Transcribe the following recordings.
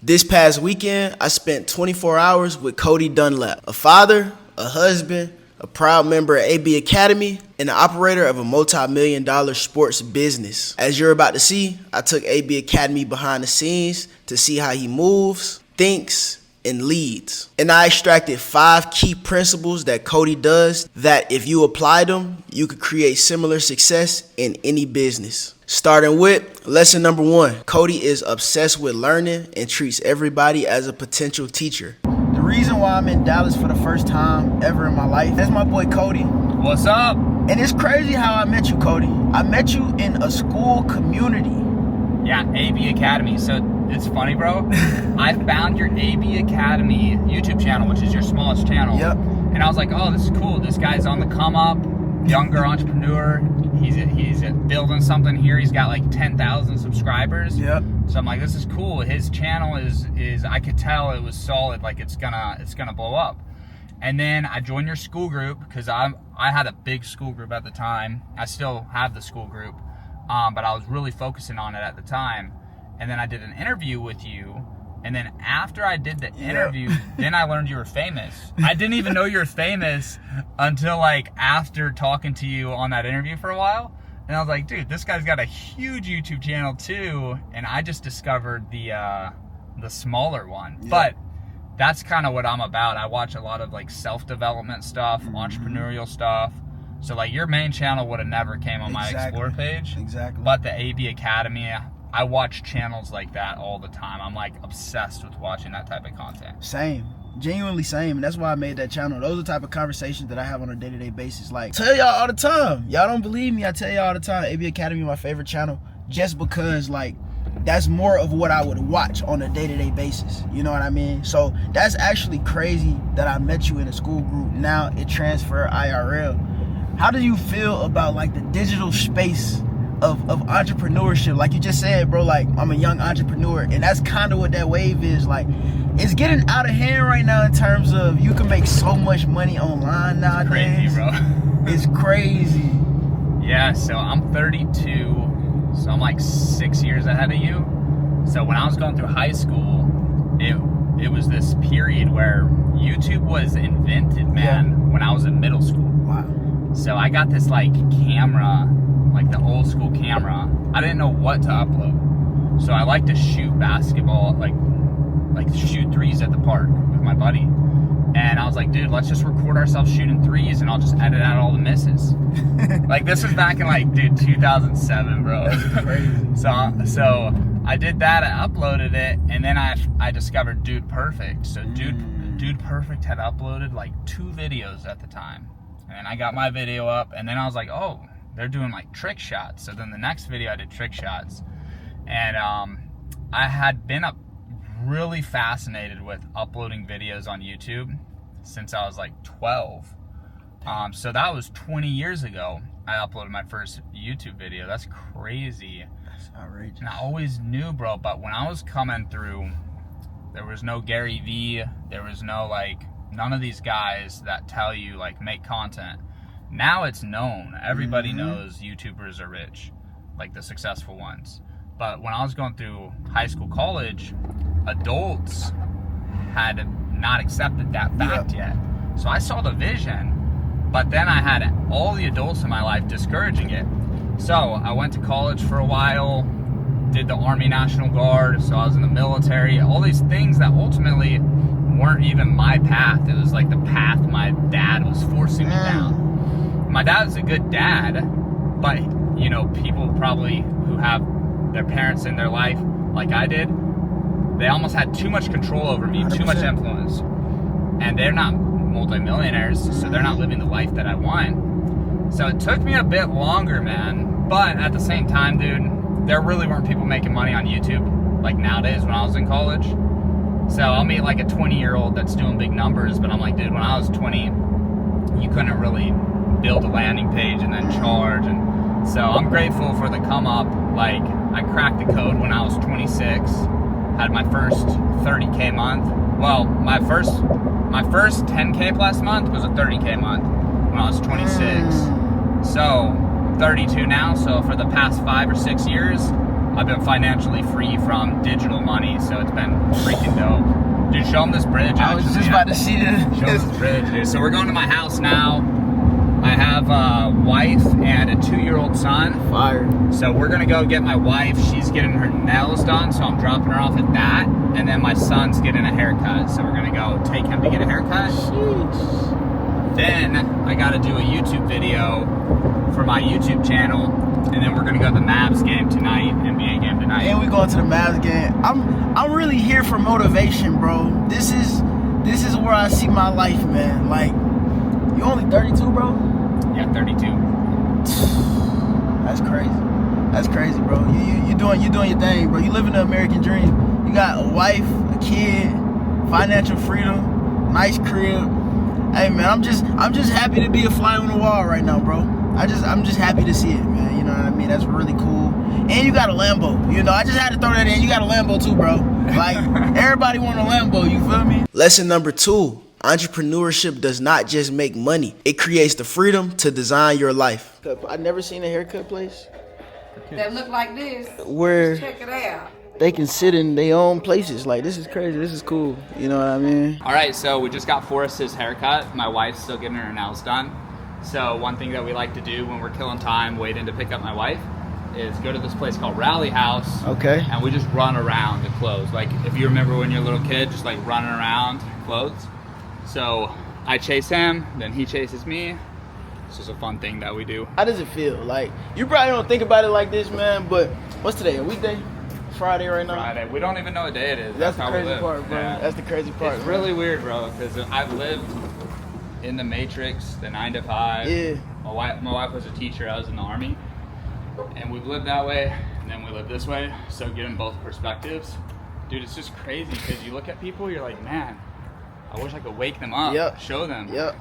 This past weekend, I spent 24 hours with Cody Dunlap, a father, a husband, a proud member of AB Academy, and the operator of a multi-million-dollar sports business. As you're about to see, I took AB Academy behind the scenes to see how he moves, thinks, and leads. And I extracted 5 key principles that Cody does that if you apply them, you could create similar success in any business. Starting with lesson number 1, Cody is obsessed with learning and treats everybody as a potential teacher. The reason why I'm in Dallas for the first time ever in my life, that's my boy Cody. What's up? And it's crazy how I met you, Cody. I met you in a school community. Yeah, AB Academy. So it's funny, bro. I found your AB Academy YouTube channel, which is your smallest channel. Yep. And I was like, oh, this is cool. This guy's on the come up, younger entrepreneur. He's building something here. He's got like 10,000 subscribers. Yep. So I'm like, this is cool. His channel is I could tell it was solid. Like it's gonna blow up. And then I joined your school group because I had a big school group at the time. I still have the school group, but I was really focusing on it at the time. And then I did an interview with you. And then after I did the interview, then I learned you were famous. I didn't even know you were famous until like after talking to you on that interview for a while. And I was like, dude, this guy's got a huge YouTube channel too. And I just discovered the smaller one. Yep. But that's kind of what I'm about. I watch a lot of like self-development stuff, entrepreneurial stuff. So like your main channel would have never came on my Explore page. Exactly. But the AB Academy, I watch channels like that all the time. I'm like obsessed with watching that type of content. Same. Genuinely same. And that's why I made that channel. Those are the type of conversations that I have on a day-to-day basis. Like, tell y'all all the time. Y'all don't believe me. I tell y'all all the time. AB Academy is my favorite channel just because, like, that's more of what I would watch on a day-to-day basis. You know what I mean? So that's actually crazy that I met you in a school group. Now it transferred IRL. How do you feel about, like, the digital space of entrepreneurship? Like you just said, bro, like I'm a young entrepreneur, and that's kind of what that wave is. Like it's getting out of hand right now in terms of you can make so much money online nowadays. Crazy, bro. It's crazy. Yeah, so I'm 32, so I'm like 6 years ahead of you. So when I was going through high school, it was this period where YouTube was invented, man, when I was in middle school. Wow. So I got this like camera, like the old school camera. I didn't know what to upload. So I like to shoot basketball, like shoot threes at the park with my buddy. And I was like, dude, let's just record ourselves shooting threes and I'll just edit out all the misses. Like this was back in like, dude, 2007, bro. So I did that, I uploaded it, and then I discovered Dude Perfect. So Dude Perfect had uploaded like 2 videos at the time. And I got my video up, and then I was like, oh, they're doing like trick shots. So then the next video I did trick shots. And I had been really fascinated with uploading videos on YouTube since I was like 12. So that was 20 years ago. I uploaded my first YouTube video. That's crazy. That's outrageous. And I always knew, bro, but when I was coming through, there was no Gary Vee. There was no like, none of these guys that tell you like make content. Now it's known. Everybody knows YouTubers are rich, like the successful ones. But when I was going through high school, college, adults had not accepted that fact yet. So I saw the vision, but then I had all the adults in my life discouraging it. So I went to college for a while, did the Army National Guard, so I was in the military, all these things that ultimately weren't even my path. It was like the path my dad was forcing me down. My dad's a good dad, but you know, people probably who have their parents in their life like I did, they almost had too much control over me, 100%. Too much influence. And they're not multimillionaires, so they're not living the life that I want. So it took me a bit longer, man. But at the same time, dude, there really weren't people making money on YouTube like nowadays when I was in college. So I'll meet like a 20-year-old that's doing big numbers, but I'm like, dude, when I was 20, you couldn't really build a landing page and then charge. And so I'm grateful for the come up. Like I cracked the code when I was 26, had my first 30K month. Well, my first 10K plus month was a 30K month when I was 26. So 32 now. So for the past 5 or 6 years, I've been financially free from digital money. So it's been freaking Dude, show them this bridge. I was just about to see Show them this bridge, dude. So we're going to my house now. I have a wife and a 2-year-old son. Fire. So we're gonna go get my wife. She's getting her nails done, so I'm dropping her off at that. And then my son's getting a haircut, so we're gonna go take him to get a haircut. Sheesh. Then I gotta do a YouTube video for my YouTube channel, and then we're gonna go to the Mavs game tonight, NBA game tonight. And we going to the Mavs game. I'm really here for motivation, bro. This is where I see my life, man. Like, you only 32, bro? Yeah, 32. That's crazy. That's crazy, bro. You doing your thing, bro. You living the American dream. You got a wife, a kid, financial freedom, nice crib. Hey, man, I'm just happy to be a fly on the wall right now, bro. I'm just happy to see it, man. You know what I mean? That's really cool. And you got a Lambo. You know, I just had to throw that in. You got a Lambo too, bro. Like, everybody want a Lambo. You feel me? Lesson number 2. Entrepreneurship does not just make money. It creates the freedom to design your life. I've never seen a haircut place That look like this. where Check it out. they can sit in their own places. Like, this is crazy. This is cool. You know what I mean? All right, so we just got Forrest's haircut. My wife's still getting her nails done. So one thing that we like to do when we're killing time waiting to pick up my wife is go to this place called Rally House. Okay. And we just run around the clothes. Like, if you remember when you're a little kid, just like running around clothes. So I chase him, then he chases me. It's just a fun thing that we do. How does it feel? Like, you probably don't think about it like this, man, but what's today, a weekday? Friday right now? Friday. We don't even know what day it is. That's the how we crazy live. part, bro. Yeah. That's the crazy part. It's bro. really weird, bro, because I've lived in the Matrix, the 9 to 5. Yeah. My wife was a teacher. I was in the Army. And we've lived that way, and then we live this way. So getting both perspectives, dude, it's just crazy because you look at people, you're like, man, I wish I could wake them up, Yep. show them. Yep.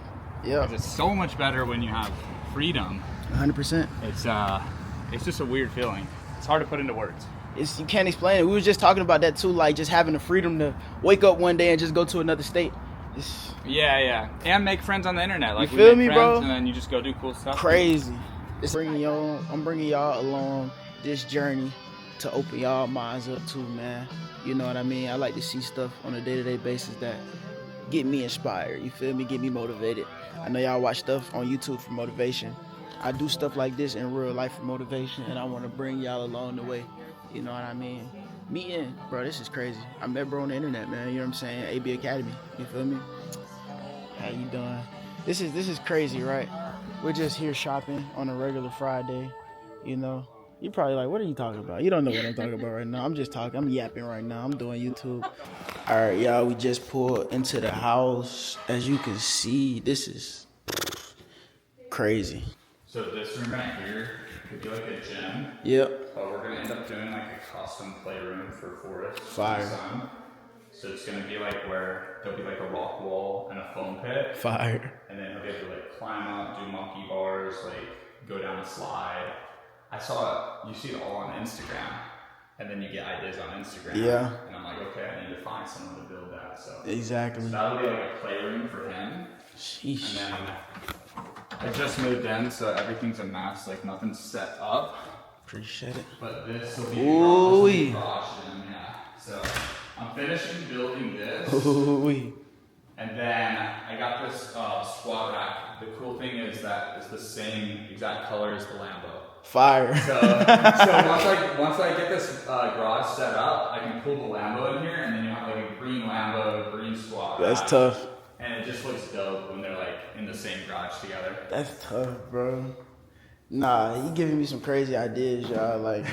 'Cause it's so much better when you have freedom. 100%. It's just a weird feeling. It's hard to put into words. You can't explain it. We were just talking about that too, like just having the freedom to wake up one day and just go to another state. It's Yeah, and make friends on the internet. Like, You feel we me, make friends, bro? and then you just go do cool stuff. crazy. I'm bringing y'all along this journey to open y'all minds up too, man. You know what I mean? I like to see stuff on a day-to-day basis that get me inspired. You feel me? Get me motivated. I know y'all watch stuff on YouTube for motivation. I do stuff like this in real life for motivation, and I want to bring y'all along the way. You know what I mean? Meeting, bro, this is crazy. I met bro on the internet, man. You know what I'm saying? AB Academy. You feel me? How you doing? This is crazy, right? We're just here shopping on a regular Friday. You know, you're probably like, what are you talking about? You don't know what I'm talking about right now. I'm just talking. I'm yapping right now. I'm doing YouTube. All right, y'all. We just pulled into the house. As you can see, this is crazy. So this room right here could be like a gym, Yep. but we're gonna end up doing like a custom playroom for Forrest. Fire. and son. So it's gonna be like where there'll be like a rock wall and a foam pit, Fire. and then he'll be able to like climb up, do monkey bars, like go down a slide. I saw it. You see it all on Instagram, and then you get ideas on Instagram. Yeah. And I'm like, okay, I need to find someone to build that. So Exactly. that'll be like a playroom for him. Sheesh. And then I just moved in, so everything's a mess. Like, nothing's set up. Appreciate it. But this will be Ooh-wee. the garage gym, yeah. So I'm finishing building this, Ooh-wee. and then I got this squat rack. The cool thing is that it's the same exact color as the Lambo. Fire. So once I get this garage set up, I can pull the Lambo in here, and then you have like a green Lambo, green squat rack. That's tough. And it just looks dope when they're like in the same garage together. That's tough, bro. Nah, he giving me some crazy ideas, y'all. Like,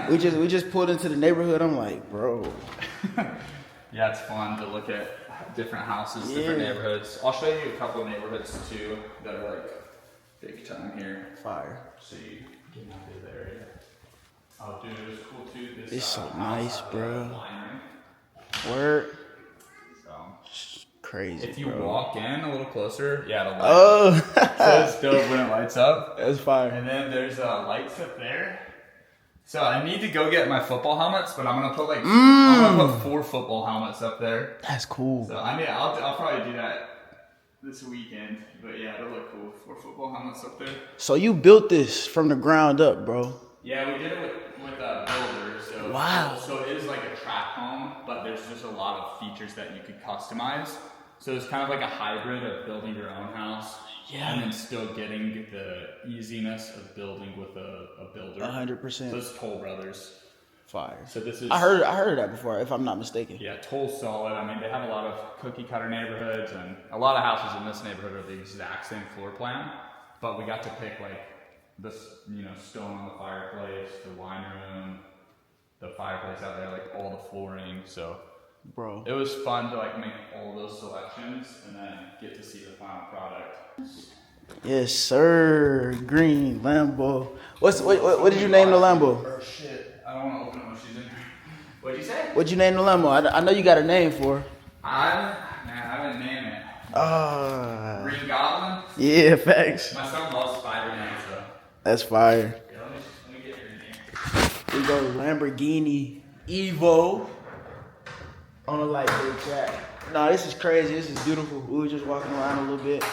we just pulled into the neighborhood. I'm like, bro. Yeah, it's fun to look at different houses, different Yeah. neighborhoods. I'll show you a couple of neighborhoods too that are like big time here. Fire. So you get an idea of the area. Oh, dude, it was cool too. This It's so house nice, had a bro. wine Word. So Crazy, if you bro. walk in a little closer, yeah, the light. Oh. So it's dope when it lights up. That's fire. And then there's lights up there. So I need to go get my football helmets, but I'm gonna put like I'm gonna put 4 football helmets up there. That's cool. So I'll probably do that this weekend. But yeah, it'll look cool. 4 football helmets up there. So you built this from the ground up, bro. Yeah, we did it with a builder. So Wow. So it is like a track home, but there's just a lot of features that you could customize. So it's kind of like a hybrid of building your own house. Yeah. And then still getting the easiness of building with a builder. 100%. So it's Toll Brothers. Fire. So this is. I heard of that before, if I'm not mistaken. Yeah, Toll's solid. I mean, they have a lot of cookie cutter neighborhoods, and a lot of houses in this neighborhood are the exact same floor plan. But we got to pick like this, stone on the fireplace, the wine room, the fireplace out there, like all the flooring. So, bro, it was fun to like make all those selections and then get to see the final product. Yes, sir. Green Lambo. What did you name the Lambo? Oh shit! I don't want to open it when she's in here. What'd you say? What'd you name the Lambo? I know you got a name for her. I didn't name it. Green Goblin. Yeah, facts. My son loves Spider-Man, so. That's fire. Yeah, let me get your name. We go Lamborghini Evo on a light blue track. No, this is crazy. This is beautiful. We were just walking around a little bit,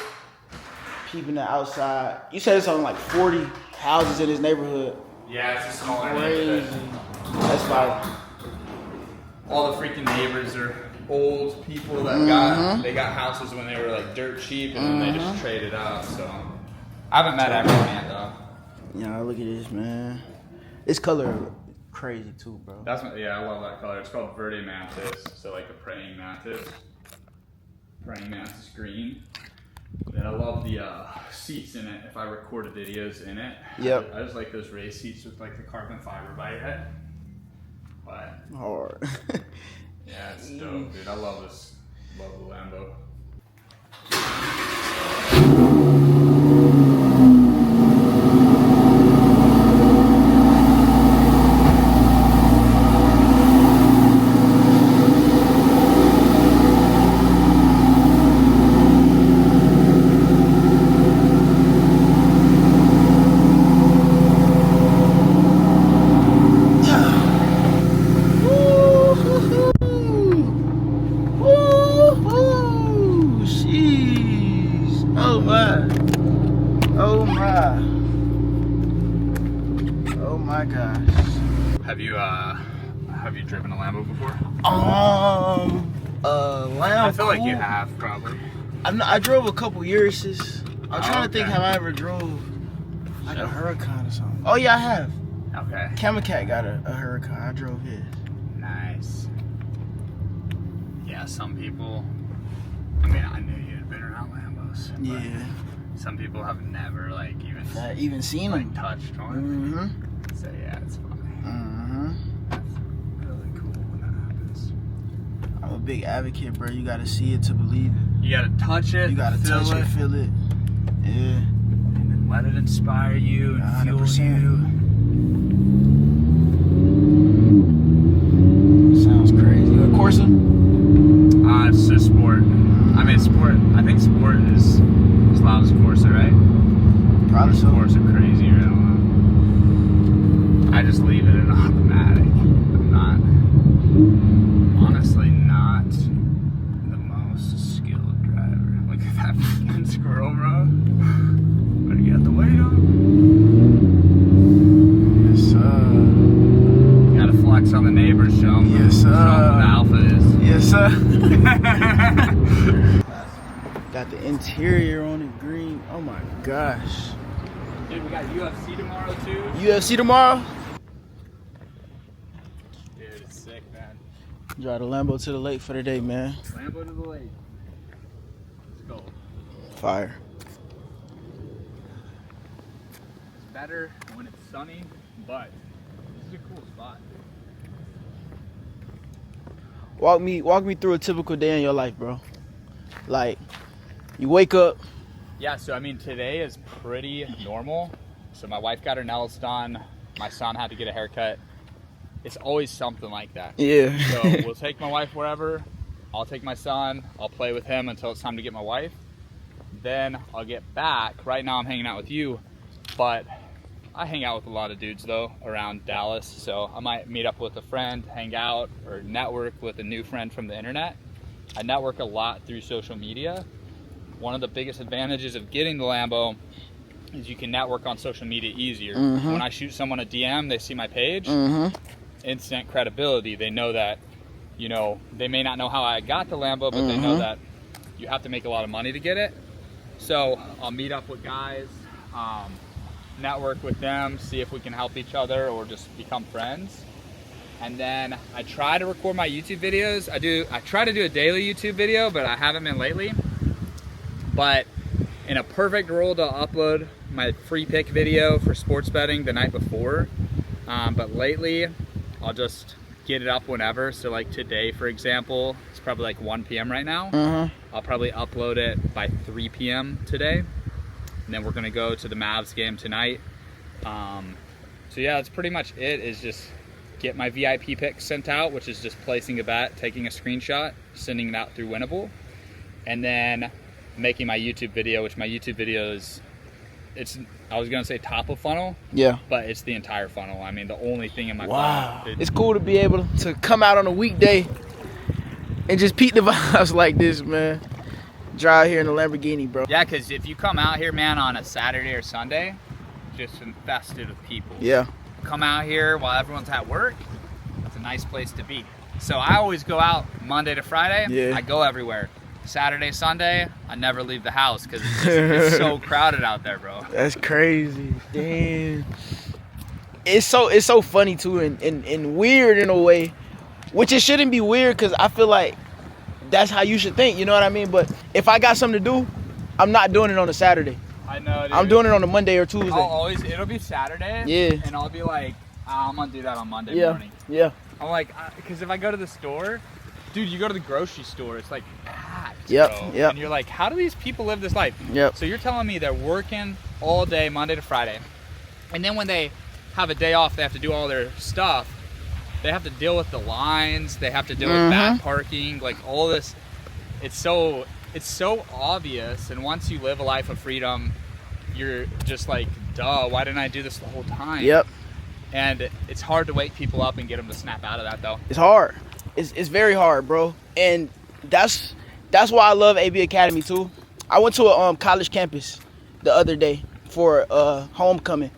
peeping the outside. You said it's on like 40 houses in this neighborhood. Yeah, it's a smaller Crazy. neighborhood. That's fire. All the freaking neighbors are old people that they got houses when they were like dirt cheap, and then they just traded out. So I haven't met everyone yet though. Yeah, look at this, man. This color crazy too, bro. I love that color. It's called Verde Mantis, so like a praying mantis. Praying mantis green. And I love the seats in it. If I recorded videos in it, Yep. I just like those race seats with like the carbon fiber by your head. But Hard. yeah, it's dope, dude. I love this. Love the Lambo. Oh my gosh. Have you driven a Lambo before? Lambo. I feel like you have probably. I drove a couple Urises. I'm trying to think, okay. have I ever drove like a Huracan or something? Oh yeah, I have. Okay. Chemicat got a Huracan. I drove his. Nice. Yeah, some people. I mean, I knew you had been around Lambos. But Yeah. some people have never like Even seen them. touched one. Mm-hmm. So yeah, it's funny. Mm-hmm. That's really cool when that happens. I'm a big advocate, bro. You gotta see it to believe it. You gotta touch it. You gotta feel touch it, feel it. Yeah. and then let it inspire you and fuel 100%. you. Sounds crazy. A Corsa? It's just sport. I mean, sport. I think sport is as loud as Corsa, right? Probably so. Corsa crazy, right? I just leave it in automatic. I'm not, honestly, not the most skilled driver. Look at that freaking squirrel, bro. Better get the weight on. Yes, sir. You gotta flex on the neighbors, show them. Yes, sir. Show them what the alpha is. Yes, sir. Got the interior on it green. Oh my gosh. Dude, we got UFC tomorrow too. UFC tomorrow? Dude, it's sick, man. Drive the Lambo to the lake for the day, man. Lambo to the lake. Let's go. Fire. It's better when it's sunny, but this is a cool spot, dude. Walk me through a typical day in your life, bro. Like, you wake up. Yeah, so I mean, today is pretty normal. So my wife got her nails done. My son had to get a haircut. It's always something like that. Yeah. So we'll take my wife wherever. I'll take my son. I'll play with him until it's time to get my wife. Then I'll get back. Right now I'm hanging out with you, but I hang out with a lot of dudes though around Dallas. So I might meet up with a friend, hang out, or network with a new friend from the internet. I network a lot through social media. One of the biggest advantages of getting the Lambo is you can network on social media easier. Mm-hmm. When I shoot someone a DM, they see my page, Mm-hmm. instant credibility. They know that, you know, they may not know how I got the Lambo, but they know that you have to make a lot of money to get it. So I'll meet up with guys, network with them, see if we can help each other or just become friends. And then I try to record my YouTube videos. I try to do a daily YouTube video, but I haven't been lately. But in a perfect world, I'll upload my free pick video for sports betting the night before. But lately, I'll just get it up whenever. So like today, for example, it's probably like 1 p.m. right now. I'll probably upload it by 3 p.m. today. And then we're gonna go to the Mavs game tonight. So yeah, that's pretty much it, is just get my VIP pick sent out, which is just placing a bet, taking a screenshot, sending it out through Winnable, and then making my YouTube video, which my YouTube video is, I was gonna say top of funnel, Yeah. but it's the entire funnel. I mean, the only thing in my Wow. funnel. It's cool to be able to come out on a weekday and just peek the vibes like this, man. Drive here in the Lamborghini, bro. Yeah, because if you come out here, man, on a Saturday or Sunday, just infested with people. Yeah. Come out here while everyone's at work, it's a nice place to be. So I always go out Monday to Friday. Yeah. I go everywhere. Saturday, Sunday, I never leave the house because it's so crowded out there, bro. That's crazy. Damn. It's so funny too, and weird in a way, which it shouldn't be weird, because I feel like that's how you should think, you know what I mean? But if I got something to do, I'm not doing it on a Saturday. I know, dude. I'm doing it on a Monday or Tuesday. It'll be Saturday. Yeah. And I'll be like, I'm gonna do that on Monday Yeah. morning. Yeah. I'm like, because if I go to the store, dude, you go to the grocery store, it's like packed. Yep, Bro. yep. And you're like, how do these people live this life? Yep. So you're telling me they're working all day, Monday to Friday, and then when they have a day off, they have to do all their stuff. They have to deal with the lines. They have to deal with bad parking, like all this. It's so obvious. And once you live a life of freedom, you're just like, duh, why didn't I do this the whole time? Yep. And it's hard to wake people up and get them to snap out of that, though. It's hard. It's very hard, bro. And that's why I love AB Academy too. I went to a college campus the other day for homecoming,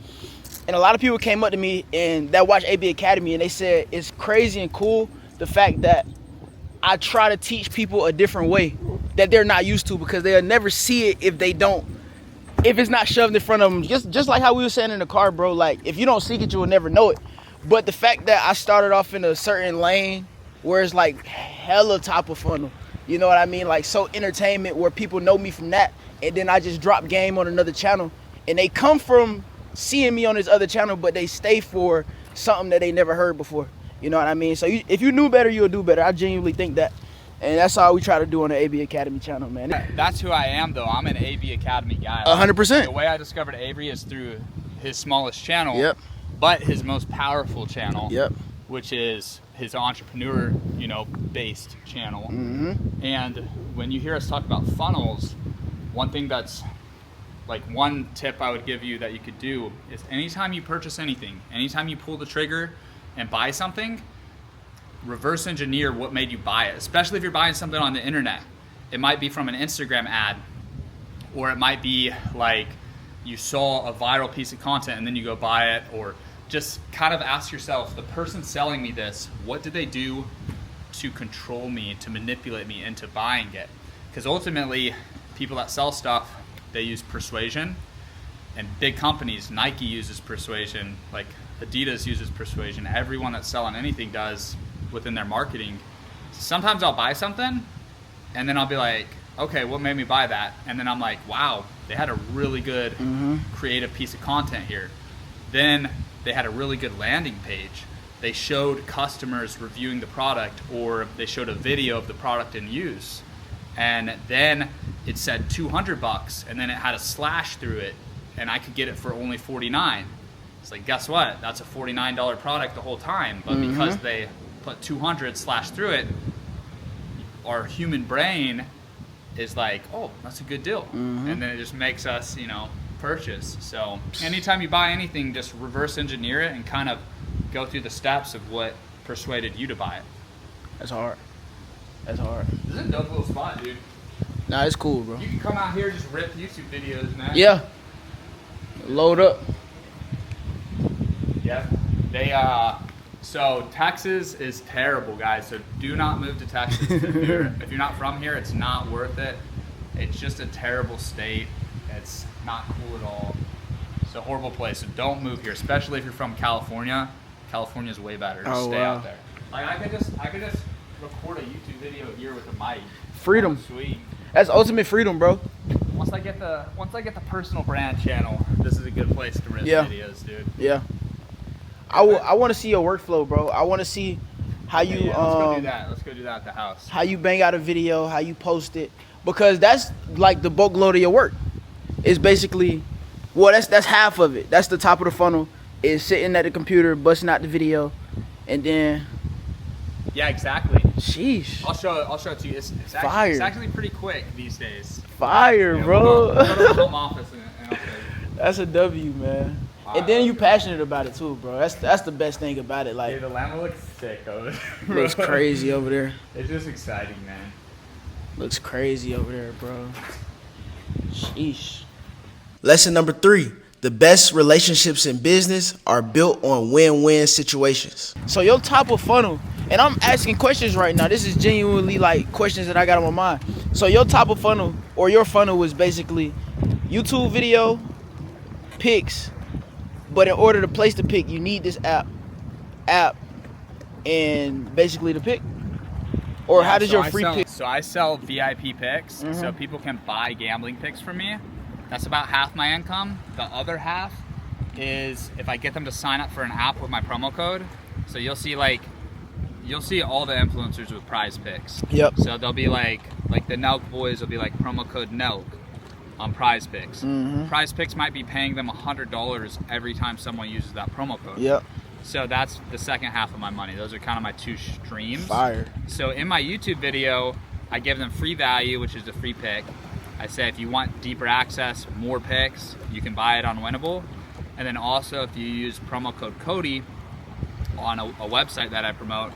and a lot of people came up to me and that watched AB Academy, and they said it's crazy and cool the fact that I try to teach people a different way that they're not used to, because they'll never see it if it's not shoved in front of them. Just like how we were saying in the car, bro. Like, if you don't seek it, you will never know it. But the fact that I started off in a certain lane where it's like hella top of funnel, you know what I mean? Like, so entertainment, where people know me from that, and then I just drop game on another channel, and they come from seeing me on this other channel, but they stay for something that they never heard before. You know what I mean? So if you knew better, you'll do better. I genuinely think that. And that's all we try to do on the AB Academy channel, man. That's who I am, though. I'm an AB Academy guy. 100%. The way I discovered Avery is through his smallest channel, Yep. but his most powerful channel, Yep. which is his entrepreneur, based channel. And when you hear us talk about funnels, one thing that's like one tip I would give you that you could do is anytime you purchase anything, anytime you pull the trigger and buy something, reverse engineer what made you buy it, especially if you're buying something on the internet. It might be from an Instagram ad, or it might be like you saw a viral piece of content and then you go buy it, or just kind of ask yourself, the person selling me this, what did they do to control me, to manipulate me into buying it? Because ultimately, people that sell stuff, they use persuasion, and big companies, Nike uses persuasion, like Adidas uses persuasion, everyone that's selling anything does within their marketing. Sometimes I'll buy something and then I'll be like, okay, what made me buy that? And then I'm like, wow, they had a really good creative piece of content here. Then they had a really good landing page. They showed customers reviewing the product, or they showed a video of the product in use. And then it said $200, and then it had a slash through it, and I could get it for only $49. It's like, guess what? That's a $49 product the whole time. But because they put 200 slash through it, our human brain is like, oh, that's a good deal. And then it just makes us, purchase. So anytime you buy anything, just reverse engineer it and kind of go through the steps of what persuaded you to buy it. That's hard. That's hard. This is a dope little spot, dude. Nah, it's cool, bro. You can come out here and just rip YouTube videos, man. Yeah. Load up. Yeah. So Texas is terrible, guys. So do not move to Texas. If you're not from here, it's not worth it. It's just a terrible state. It's not cool at all. It's a horrible place. So don't move here, especially if you're from California. California's way better. Just stay out there. Like I could just record a YouTube video here with a mic. Freedom. Sweet. That's ultimate freedom, bro. Once I get the personal brand channel, this is a good place to rip videos, dude. Yeah. I want to see your workflow, bro. I want to see how you Let's go do that. Let's go do that at the house. How you bang out a video, how you post it, because that's like the bulk load of your work. It's basically, well, that's half of it. That's the top of the funnel. Is sitting at the computer, busting out the video, and then. Yeah, exactly. Sheesh. I'll show it to you. It's Fire. It's actually pretty quick these days. Fire, bro. We'll go to the home office and I'll show you. That's a W, man. And then you passionate about it too, bro. That's the best thing about it. Like, yeah, the Lambo looks sick over there. Looks crazy over there. It's just exciting, man. Looks crazy over there, bro. Sheesh. Lesson number 3. The best relationships in business are built on win-win situations. So your top of funnel, and I'm asking questions right now. This is genuinely like questions that I got on my mind. So your top of funnel, or your funnel, was basically YouTube video, pics, but in order to place the pic, you need this app, and basically the pic. Or how does your free pic? So I sell VIP picks, so people can buy gambling picks from me. That's about half my income. The other half is if I get them to sign up for an app with my promo code. So you'll see all the influencers with prize picks. Yep. So they'll be like the Nelk boys will be like promo code Nelk on prize picks. Prize picks might be paying them $100 every time someone uses that promo code. Yep. So that's the second half of my money. Those are kind of my 2 streams. Fire. So in my YouTube video, I give them free value, which is the free pick. I say if you want deeper access, more picks, you can buy it on Winnable. And then also if you use promo code Cody on a website that I promote,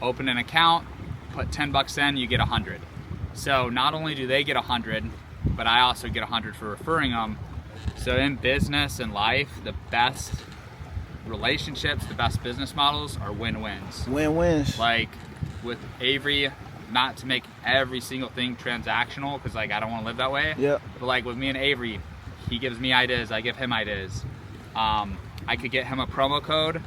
open an account, put $10 in, you get 100. So not only do they get 100, but I also get 100 for referring them. So in business and life, the best relationships, the best business models are win-wins. Win-wins. Like with Avery, not to make every single thing transactional, because like I don't want to live that way. Yep. But like with me and Avery, he gives me ideas, I give him ideas. I could get him a promo code.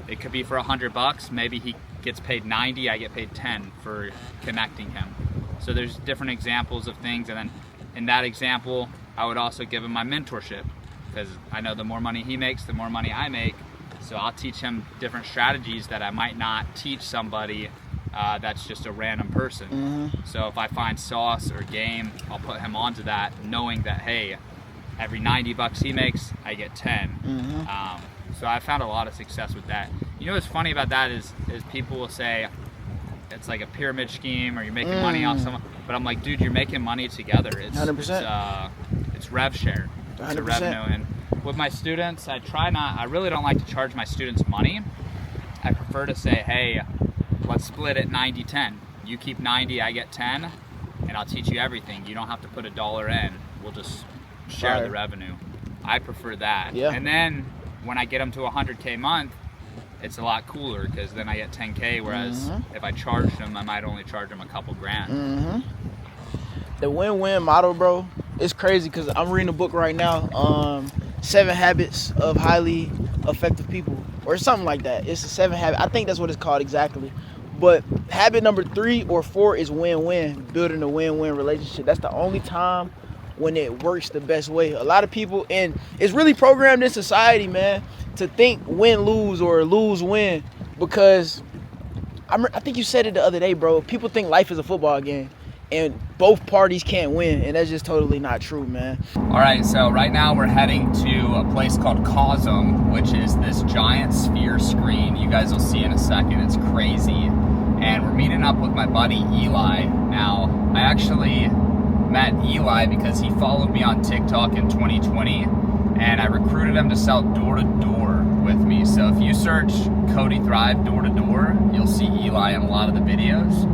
It could be for $100. Maybe he gets paid 90. I get paid 10 for connecting him. So there's different examples of things, and then in that example, I would also give him my mentorship, because I know the more money he makes, the more money I make. So I'll teach him different strategies that I might not teach somebody that's just a random person. So if I find sauce or game, I'll put him onto that, knowing that, hey, every $90 he makes, I get 10. So I found a lot of success with that. You know what's funny about that is people will say it's like a pyramid scheme, or you're making money off someone. But I'm like, dude, you're making money together. It's 100%. It's rev share. 100%. It's a revenue. And with my students, I really don't like to charge my students money. I prefer to say, hey, let's split it 90-10. You keep 90, I get 10, and I'll teach you everything. You don't have to put $1 in. We'll just share the revenue. I prefer that. Yeah. And then when I get them to 100K a month, it's a lot cooler, because then I get 10K, whereas if I charged them, I might only charge them a couple grand. The win-win model, bro, it's crazy, because I'm reading a book right now, 7 Habits of Highly Effective People, or something like that. It's a 7 habit. I think that's what it's called exactly. But habit number 3 or 4 is win-win, building a win-win relationship. That's the only time when it works the best way. A lot of people, and it's really programmed in society, man, to think win-lose or lose-win, because I think you said it the other day, bro. People think life is a football game, and both parties can't win, and that's just totally not true, man. All right, so right now we're heading to a place called Cosm, which is this giant sphere screen. You guys will see in a second. It's crazy. And we're meeting up with my buddy Eli. Now, I actually met Eli because he followed me on TikTok in 2020, and I recruited him to sell door-to-door with me. So if you search Cody Thrive door-to-door, you'll see Eli in a lot of the videos.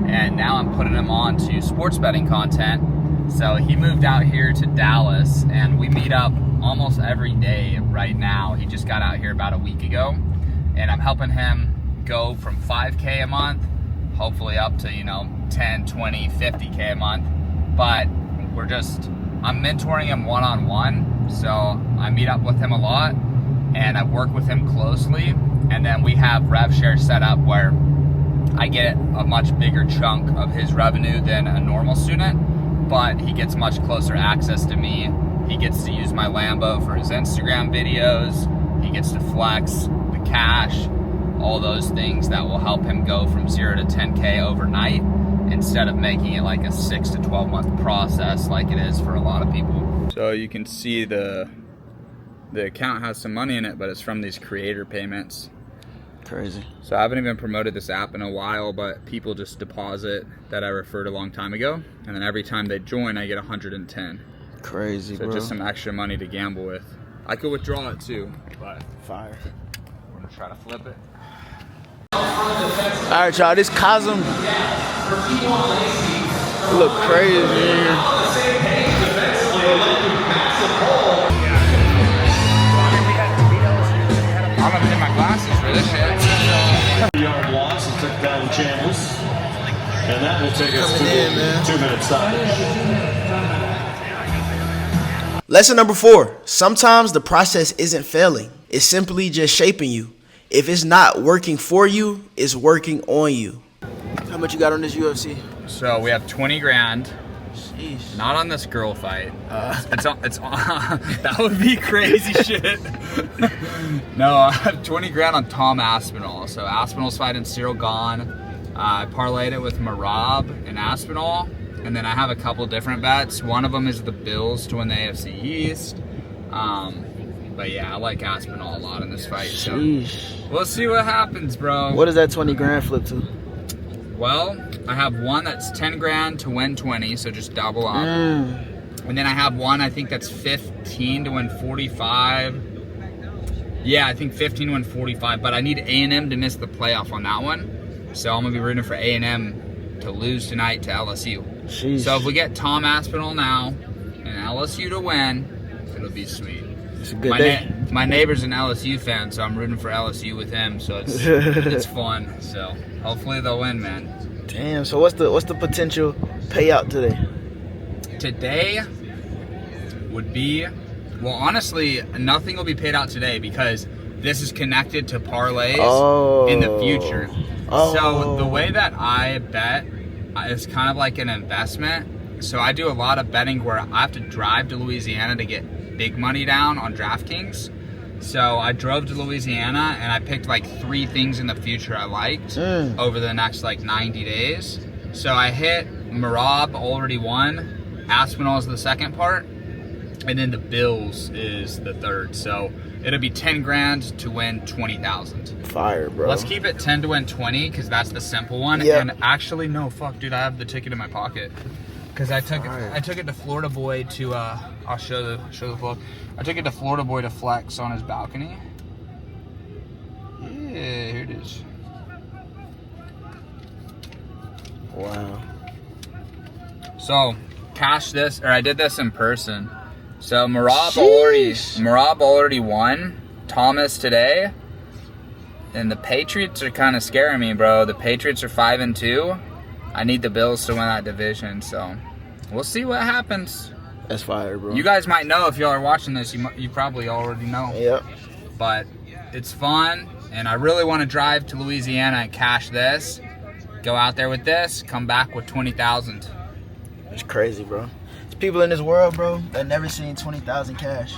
And now I'm putting him on to sports betting content. So he moved out here to Dallas, and we meet up almost every day right now. He just got out here about a week ago, and I'm helping him go from 5K a month, hopefully up to, 10, 20, 50K a month. But I'm mentoring him one-on-one, so I meet up with him a lot, and I work with him closely, and then we have rev share set up where I get a much bigger chunk of his revenue than a normal student, but he gets much closer access to me. He gets to use my Lambo for his Instagram videos. He gets to flex the cash, all those things that will help him go from 0 to 10K overnight, instead of making it like a 6 to 12 month process like it is for a lot of people. So you can see the account has some money in it, but it's from these creator payments. Crazy. So I haven't even promoted this app in a while, but people just deposit that I referred a long time ago, and then every time they join, I get 110. Crazy, so bro. Just some extra money to gamble with. I could withdraw it too, but fire. we're gonna try to flip it. All right, y'all. This Cosm look crazy. I'm gonna get my glasses for this shit. Yard loss and took down channels. And that will take us to the 2-minute stoppage. Lesson number 4. Sometimes the process isn't failing. It's simply just shaping you. If it's not working for you, it's working on you. How much you got on this UFC? So we have 20 grand. Sheesh. Not on this girl fight. It's on that would be crazy shit. No, I have 20 grand on Tom Aspinall. So Aspinall's fighting Cyril Gane. I parlayed it with Marab and Aspinall. And then I have a couple different bets. One of them is the Bills to win the AFC East. But yeah, I like Aspinall a lot in this fight. So we'll see what happens, bro. What does that 20 grand flip to? Well, I have one that's 10 grand to win 20, so just double up. And then I have one, I think that's 15 to win 45. Yeah, I think 15 to win 45, but I need A&M to miss the playoff on that one. So I'm going to be rooting for A&M to lose tonight to LSU. Sheesh. So if we get Tom Aspinall now and LSU to win, it'll be sweet. It's a good day. My neighbor's an LSU fan, so I'm rooting for LSU with him. So it's fun. So hopefully they'll win, man. Damn. So what's the potential payout today? Today would be, well, honestly, nothing will be paid out today because this is connected to parlays in the future. So the way that I bet is kind of like an investment. So I do a lot of betting where I have to drive to Louisiana to get big money down on DraftKings. So I drove to Louisiana and I picked like 3 things in the future I liked over the next like 90 days. So I hit Marab, already won. Aspinall is the second part. And then the Bills is the third. So it'll be 10 grand to win 20,000. Fire, bro. Let's keep it 10 to win 20 because that's the simple one. Yep. And actually, no, fuck, dude, I have the ticket in my pocket. Because I took it to Florida Boy to I'll show the vlog. I took it to Florida Boy to flex on his balcony. Yeah, here it is. Wow. So cash this, or I did this in person. So Marab already won. Thomas today. And the Patriots are kind of scaring me, bro. The Patriots are 5-2. I need the Bills to win that division, so we'll see what happens. That's fire, bro. You guys might know if y'all are watching this. You probably already know. Yep. But it's fun, and I really want to drive to Louisiana and cash this. Go out there with this, come back with 20,000. It's crazy, bro. There's people in this world, bro, that never seen 20,000 cash.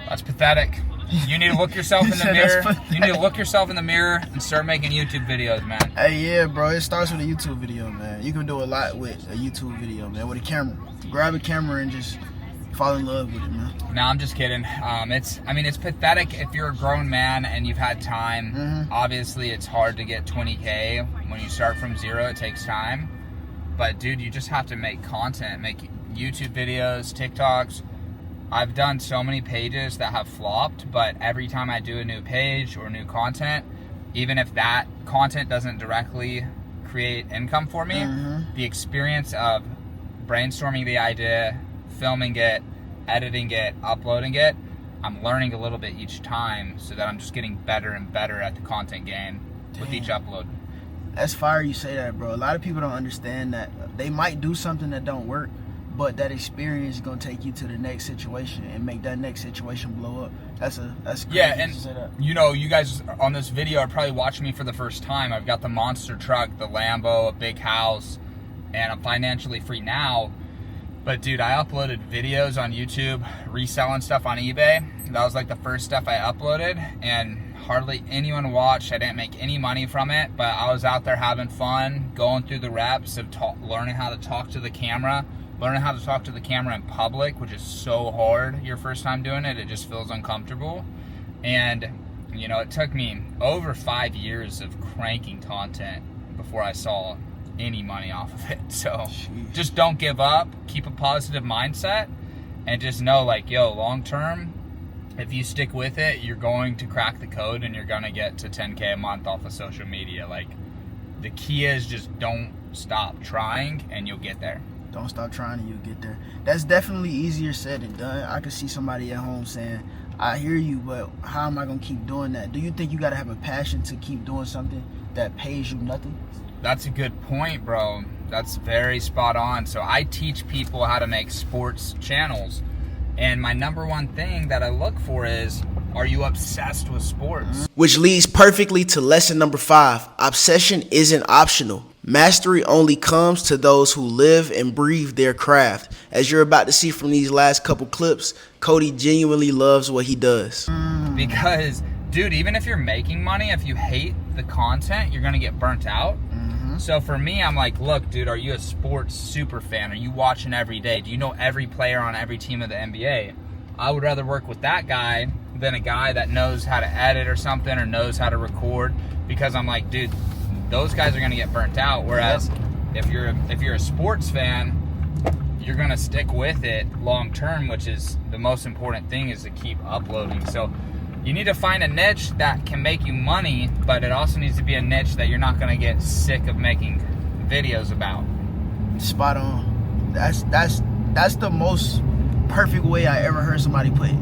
That's pathetic. You need to look yourself in the mirror. You need to look yourself in the mirror and start making YouTube videos, man. Hey, yeah, bro. It starts with a YouTube video, man. You can do a lot with a YouTube video, man. With a camera, grab a camera and just fall in love with it, man. No, I'm just kidding. It's pathetic if you're a grown man and you've had time. Obviously, it's hard to get 20K when you start from zero. It takes time. But dude, you just have to make content, make YouTube videos, TikToks. I've done so many pages that have flopped, but every time I do a new page or new content, even if that content doesn't directly create income for me, the experience of brainstorming the idea, filming it, editing it, uploading it, I'm learning a little bit each time so that I'm just getting better and better at the content game with each upload. That's fire you say that, bro. A lot of people don't understand that they might do something that don't work, but that experience is gonna take you to the next situation and make that next situation blow up. That's crazy. Yeah, and to say that. you know, you guys on this video are probably watching me for the first time. I've got the monster truck, the Lambo, a big house, and I'm financially free now. But dude, I uploaded videos on YouTube, reselling stuff on eBay. That was like the first stuff I uploaded, and hardly anyone watched. I didn't make any money from it, but I was out there having fun, going through the reps of learning how to talk to the camera, learning how to talk to the camera in public, which is so hard your first time doing it. It just feels uncomfortable. And you know, it took me over 5 years of cranking content before I saw any money off of it. So just don't give up, keep a positive mindset, and just know, like, yo, long term, if you stick with it, you're going to crack the code and you're gonna get to 10K a month off of social media. Like, the key is just don't stop trying and you'll get there. Don't stop trying and you'll get there. That's definitely easier said than done. I could see somebody at home saying, I hear you, but how am I gonna keep doing that? Do you think you gotta have a passion to keep doing something that pays you nothing? That's a good point, bro. That's very spot on. So I teach people how to make sports channels. And my number one thing that I look for is, are you obsessed with sports? Which leads perfectly to lesson number 5. Obsession isn't optional. Mastery only comes to those who live and breathe their craft. As you're about to see from these last couple clips, Cody genuinely loves what he does. Because, dude, even if you're making money, if you hate the content, you're gonna get burnt out. So for me, I'm like, look, dude, are you a sports super fan? Are you watching every day? Do you know every player on every team of the NBA? I would rather work with that guy than a guy that knows how to edit or something, or knows how to record, because I'm like, dude, those guys are gonna get burnt out. Whereas if you're a sports fan, you're gonna stick with it long term, which is the most important thing, is to keep uploading. So you need to find a niche that can make you money, but it also needs to be a niche that you're not gonna get sick of making videos about. Spot on. That's the most perfect way I ever heard somebody put it.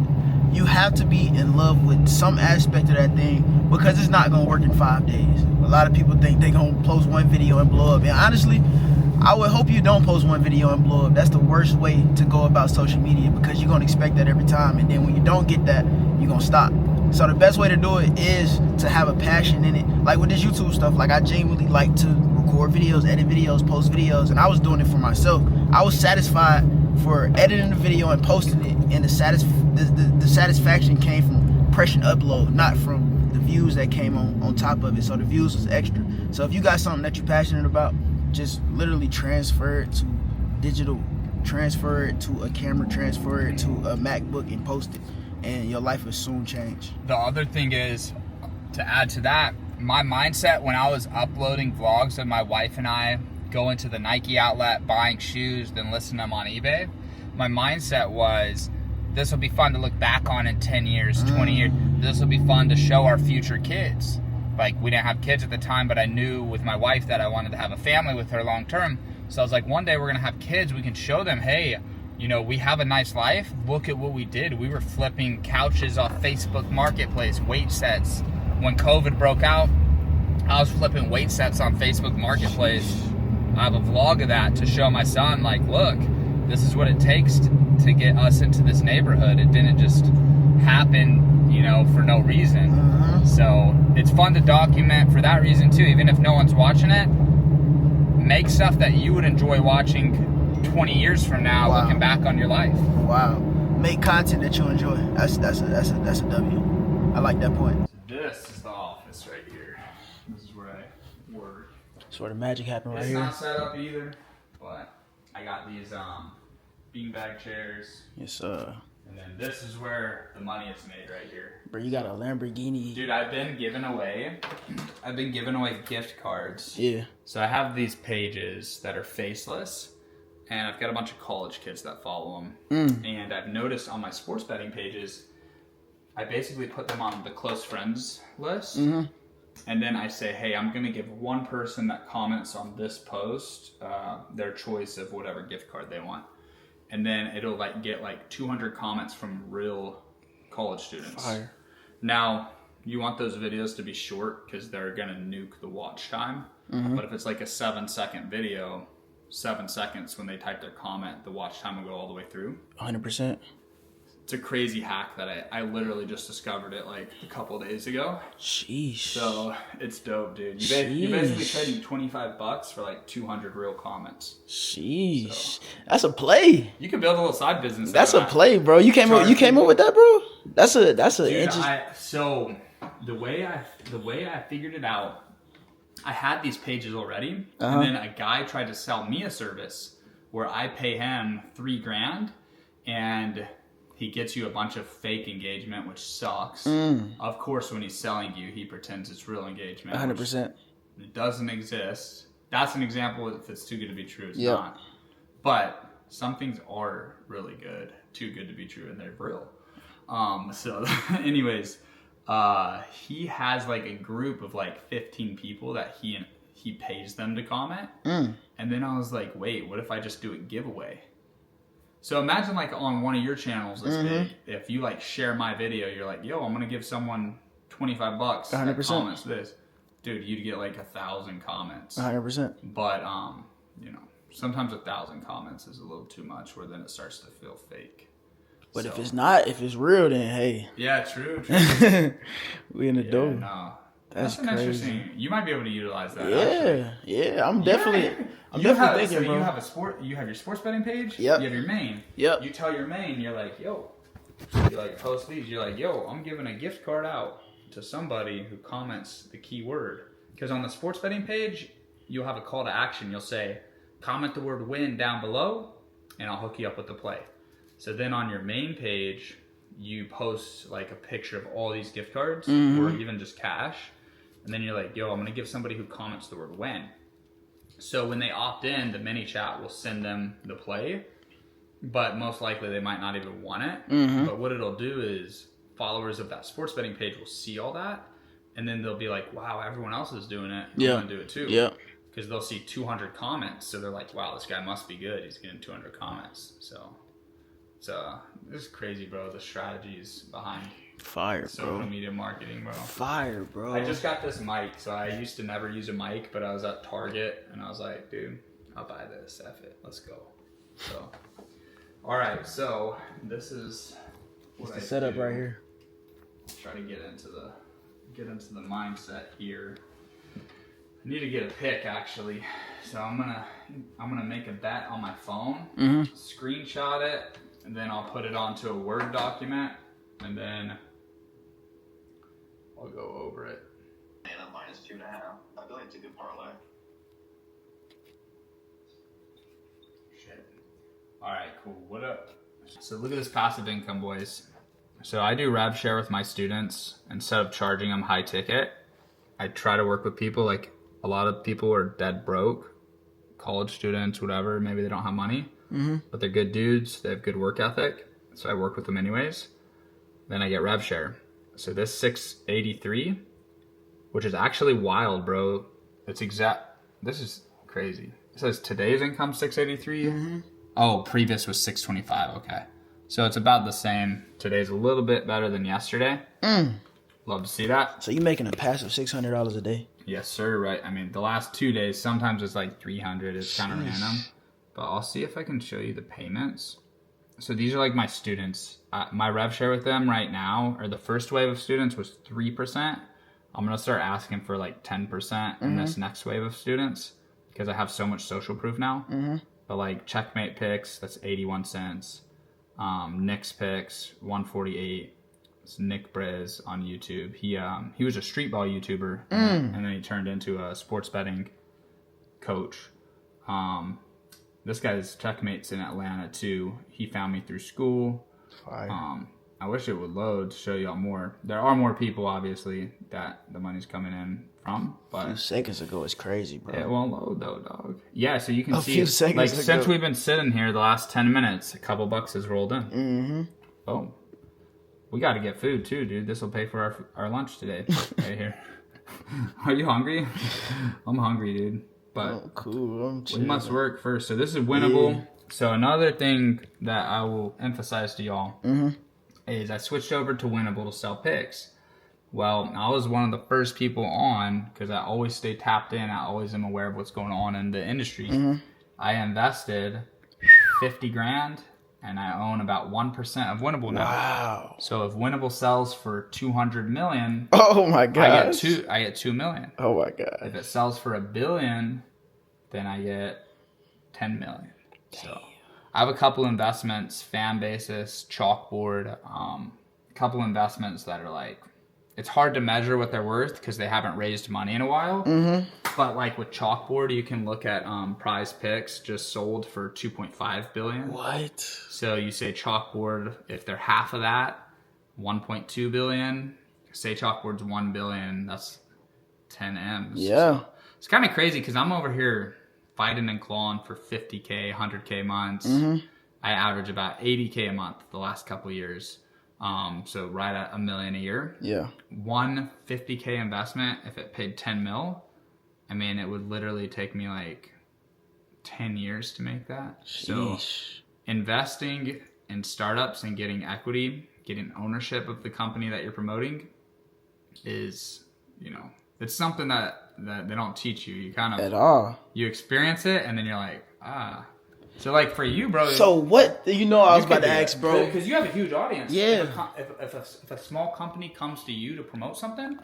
You have to be in love with some aspect of that thing, because it's not gonna work in 5 days. A lot of people think they gonna post one video and blow up. And honestly, I would hope you don't post one video and blow up. That's the worst way to go about social media, because you're gonna expect that every time. And then when you don't get that, you're gonna stop. So the best way to do it is to have a passion in it. Like with this YouTube stuff, like I genuinely like to record videos, edit videos, post videos, and I was doing it for myself. I was satisfied for editing the video and posting it, and the satisfaction came from pressing upload, not from the views that came on top of it. So the views was extra. So if you got something that you're passionate about, just literally transfer it to digital, transfer it to a camera, transfer it to a MacBook, and post it, and your life will soon change. The other thing is, to add to that, my mindset when I was uploading vlogs of my wife and I going to the Nike outlet, buying shoes, then listing them on eBay, my mindset was, this will be fun to look back on in 10 years, 20 years. This will be fun to show our future kids. Like, we didn't have kids at the time, but I knew with my wife that I wanted to have a family with her long term. So I was like, one day we're gonna have kids, we can show them, hey, you know, we have a nice life. Look at what we did. We were flipping couches off Facebook Marketplace, weight sets. When COVID broke out, I was flipping weight sets on Facebook Marketplace. I have a vlog of that to show my son, like, look, this is what it takes to get us into this neighborhood. It didn't just happen, you know, for no reason. So it's fun to document for that reason too. Even if no one's watching it, make stuff that you would enjoy watching 20 years from now. Wow. Looking back on your life. Wow. Make content that you enjoy. That's a W. I like that point. This is the office right here. This is where I work. That's where the magic happened right It's here. not set up either, but I got these beanbag chairs. Yes, And then this is where the money is made right here. bro, you got a Lamborghini. Dude, I've been giving away gift cards. Yeah. So I have these pages that are faceless, and I've got a bunch of college kids that follow them. And I've noticed on my sports betting pages, I basically put them on the close friends list. And then I say, hey, I'm going to give one person that comments on this post their choice of whatever gift card they want. and then it'll like get like 200 comments from real college students. Fire. Now, you want those videos to be short because they're gonna nuke the watch time. But if it's like a 7-second video, 7 seconds when they type their comment, the watch time will go all the way through. 100%. It's a crazy hack that I literally just discovered it like a couple days ago. Sheesh. So it's dope, dude. You basically trading $25 for like 200 real comments. Sheesh. So. That's a play. You can build a little side business. That's out a of play, bro. You came up with that, bro? That's a Dude, interesting. So the way I figured it out, I had these pages already, and then a guy tried to sell me a service where I pay him $3,000 and he gets you a bunch of fake engagement, which sucks. Of course, when he's selling you, he pretends it's real engagement. 100%. It doesn't exist. That's an example. If it's too good to be true, it's Yep. not. But some things are really good, too good to be true, and they're real. So anyways, he has like a group of like 15 people that he pays them to comment. And then I was like, wait, what if I just do a giveaway? So imagine like on one of your channels this big, if you like share my video, you're like, yo, I'm gonna give someone $25 that 100%. comments this. Dude, you'd get like 1,000 comments. 100%. But you know, sometimes 1,000 comments is a little too much, where then it starts to feel fake. But if it's not, if it's real, then hey. Yeah, true. We in the door. No. That's an crazy. interesting. You might be able to utilize that. Actually. Yeah. I'm definitely thinking, so bro. You have you have your sports betting page. Yep. You have your main. Yep. You tell your main, you're like, yo. You like post these. You're like, yo, I'm giving a gift card out to somebody who comments the keyword. Because on the sports betting page, you'll have a call to action. You'll say, comment the word win down below, and I'll hook you up with the play. So then on your main page, you post like a picture of all these gift cards, or even just cash. And then you're like, yo, I'm going to give somebody who comments the word win. So when they opt in, the mini chat will send them the play, but most likely they might not even want it. But what it'll do is followers of that sports betting page will see all that, and then they'll be like, wow, everyone else is doing it. I'm going to do it too. Yeah. Because they'll see 200 comments. So they're like, wow, this guy must be good. He's getting 200 comments. So this is crazy, bro. The strategies behind Fire, social bro. media marketing, bro. Fire, bro. I just got this mic, so I used to never use a mic, but I was at Target and I was like, dude, I'll buy this. F it. Let's go. So, all right. So this is what the setup do. right here. Try to get into the mindset here. I need to get a pic actually. So I'm gonna make a bet on my phone, screenshot it, and then I'll put it onto a Word document, and then I'll go over it. And a -2.5. I feel like it's a good parlay. Shit. All right, cool. What up? So look at this passive income, boys. So I do rev share with my students. Instead of charging them high ticket, I try to work with people. Like a lot of people are dead broke, college students, whatever. Maybe they don't have money, but they're good dudes. They have good work ethic. So I work with them anyways. Then I get rev share. So this 683, which is actually wild, bro. This is crazy. It says today's income 683. Oh, previous was 625. Okay. So it's about the same. Today's a little bit better than yesterday. Love to see that. So you making a passive $600 a day? Yes, sir. Right. I mean, the last 2 days, sometimes it's like 300. It's kind of random. But I'll see if I can show you the payments. So these are like my students. My rev share with them right now, or the first wave of students was 3%. I'm going to start asking for like 10% in this next wave of students because I have so much social proof now. But like Checkmate picks, that's 81 cents. Nick's picks, 148. It's Nick Briz on YouTube. He was a street ball YouTuber, and then he turned into a sports betting coach. This guy's Checkmate's in Atlanta too. He found me through school. Fire. I wish it would load to show y'all more. There are more people, obviously, that the money's coming in from. But A few seconds ago, it's crazy, bro. it won't load though, dog. Yeah, so you can see few it. seconds Like ago. since we've been sitting here the last 10 minutes, a couple bucks has rolled in. Oh, we got to get food too, dude. This will pay for our lunch today, right here. Are you hungry? I'm hungry, dude. But Oh, cool. I'm we chilling. must work first. So this is winnable. So another thing that I will emphasize to y'all is I switched over to Winnable to sell picks. Well, I was one of the first people on because I always stay tapped in. I always am aware of what's going on in the industry. I invested 50 grand and I own about 1% of Winnable now. Wow. So if Winnable sells for 200 million, Oh my god. I get 2 million. Oh my god. If it sells for $1 billion, then I get 10 million. So I have a couple investments, Fan Basis, Chalkboard, a couple investments that are like, it's hard to measure what they're worth because they haven't raised money in a while. But like with Chalkboard, you can look at Prize Picks just sold for 2.5 billion. What? So you say Chalkboard, if they're half of that, 1.2 billion. Say Chalkboard's 1 billion, that's 10 M's. Yeah. So it's kind of crazy because I'm over here fighting and clawing for 50K, 100K months. I average about 80K a month the last couple of years. So right at $1 million a year. Yeah. One 50K investment, if it paid 10 mil, I mean, it would literally take me like 10 years to make that. So Sheesh. investing in startups and getting equity, getting ownership of the company that you're promoting is, it's something that they don't teach you. You kind of, At all. you experience it and then you're like, So like for you, bro. So what? I was about to ask, bro. Because you have a huge audience. Yeah. If a small company comes to you to promote something,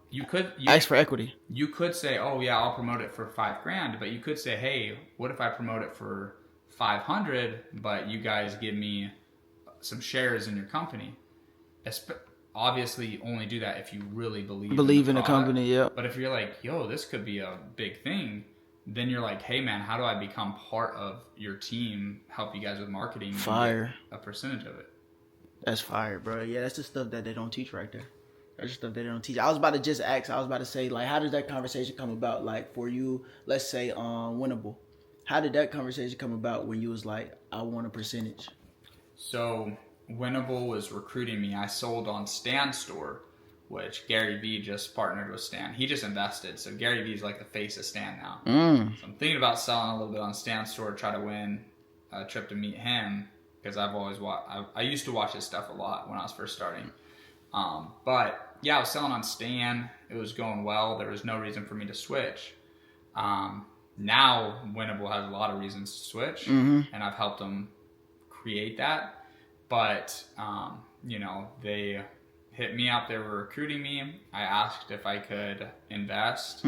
you ask for equity. You could say, oh yeah, I'll promote it for $5,000, but you could say, hey, what if I promote it for 500, but you guys give me some shares in your company? Obviously, you only do that if you really believe in the company. Yeah. But if you're like, yo, this could be a big thing, then you're like, hey man, how do I become part of your team, help you guys with marketing, Fire. And get a percentage of it? That's fire, bro. Yeah, that's the stuff that they don't teach right there. That's the stuff they don't teach. I was about to just ask. I was about to say, like, how does that conversation come about? Like, for you, let's say, Winnable. How did that conversation come about when you was like, I want a percentage? So Winnable was recruiting me. I sold on Stan Store, which Gary Vee just partnered with Stan. He just invested. So Gary Vee's like the face of Stan now. So I'm thinking about selling a little bit on Stan Store to try to win a trip to meet him because I've always I used to watch his stuff a lot when I was first starting. But yeah, I was selling on Stan. It was going well. There was no reason for me to switch. Now Winnable has a lot of reasons to switch, and I've helped them create that. But they hit me up. They were recruiting me. I asked if I could invest.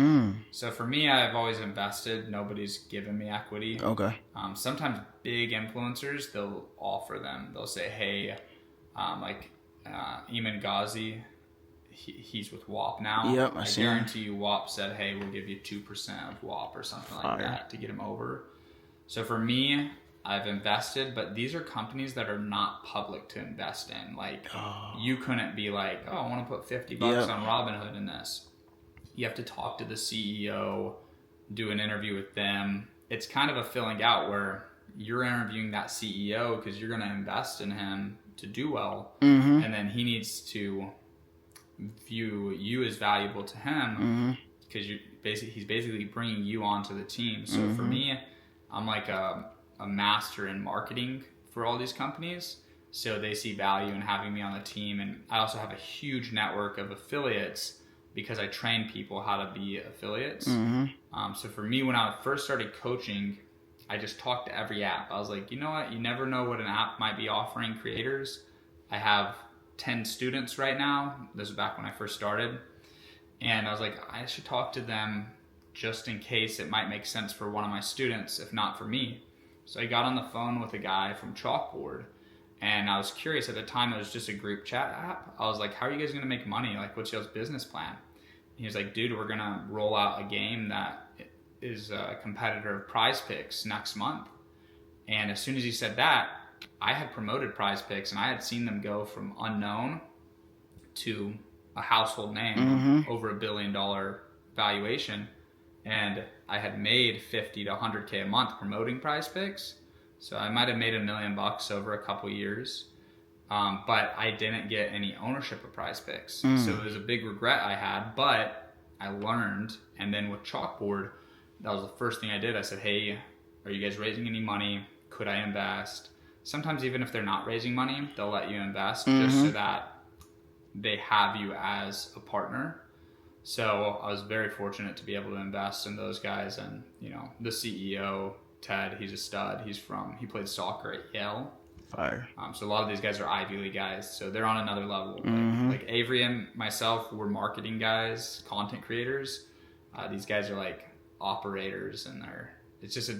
So for me, I've always invested. Nobody's given me equity. Okay. Sometimes big influencers, they'll offer them. They'll say, hey, Eamon Ghazi, he's with WAP now. Yep, I guarantee you WAP said, hey, we'll give you 2% of WAP or something like that to get him over. So for me, I've invested, but these are companies that are not public to invest in. Like, you couldn't be like, oh, I want to put $50 on Robinhood in this. You have to talk to the CEO, do an interview with them. It's kind of a filling out where you're interviewing that CEO because you're going to invest in him to do well. And then he needs to view you as valuable to him because he's basically bringing you onto the team. So for me, I'm like a master in marketing for all these companies, so they see value in having me on the team. And I also have a huge network of affiliates because I train people how to be affiliates. So for me, when I first started coaching, I just talked to every app. I was like, you know what, you never know what an app might be offering creators. I have 10 students right now. This was back when I first started, and I was like, I should talk to them just in case it might make sense for one of my students, if not for me. So I got on the phone with a guy from Chalkboard, and I was curious. At the time, it was just a group chat app. I was like, how are you guys going to make money? Like, what's y'all's business plan? And he was like, dude, we're going to roll out a game that is a competitor of Prize Picks next month. And as soon as he said that, I had promoted Prize Picks, and I had seen them go from unknown to a household name, over $1 billion valuation. And I had made 50 to 100K a month promoting Prize Picks. So I might have made $1 million over a couple years. But I didn't get any ownership of Prize Picks. So it was a big regret I had, but I learned. And then with Chalkboard, that was the first thing I did. I said, hey, are you guys raising any money? could I invest? Sometimes even if they're not raising money, they'll let you invest just so that they have you as a partner. So I was very fortunate to be able to invest in those guys. And, you know, the CEO, Ted, he's a stud. He played soccer at Yale. Fire. So a lot of these guys are Ivy League guys. So they're on another level. Like Avery and myself, we're marketing guys, content creators. These guys are like operators, and it's a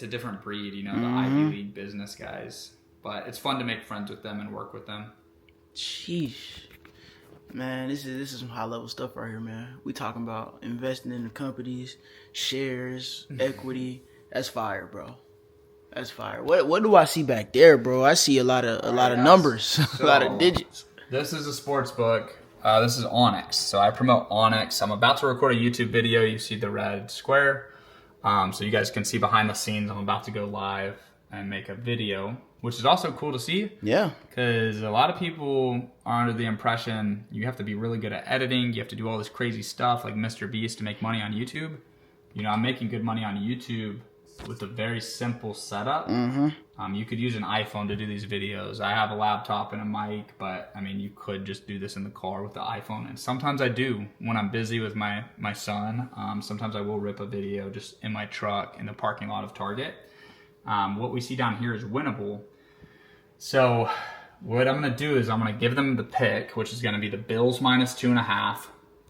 different breed, you know, the Ivy League business guys. But it's fun to make friends with them and work with them. Sheesh. Man, this is some high level stuff right here, man. We talking about investing in the companies, shares, equity. That's fire, bro. That's fire. What do I see back there, bro? I see a lot of numbers, a lot of digits. This is a sports book. This is Onyx. So I promote Onyx. I'm about to record a YouTube video. You see the red square. So you guys can see behind the scenes. I'm about to go live and make a video, which is also cool to see. Yeah. Because a lot of people are under the impression you have to be really good at editing. You have to do all this crazy stuff like Mr. Beast to make money on YouTube. You know, I'm making good money on YouTube with a very simple setup. You could use an iPhone to do these videos. I have a laptop and a mic, but I mean, you could just do this in the car with the iPhone. And sometimes I do when I'm busy with my son. Sometimes I will rip a video just in my truck in the parking lot of Target. What we see down here is winnable. So what I'm going to do is I'm going to give them the pick, which is going to be the Bills -2.5,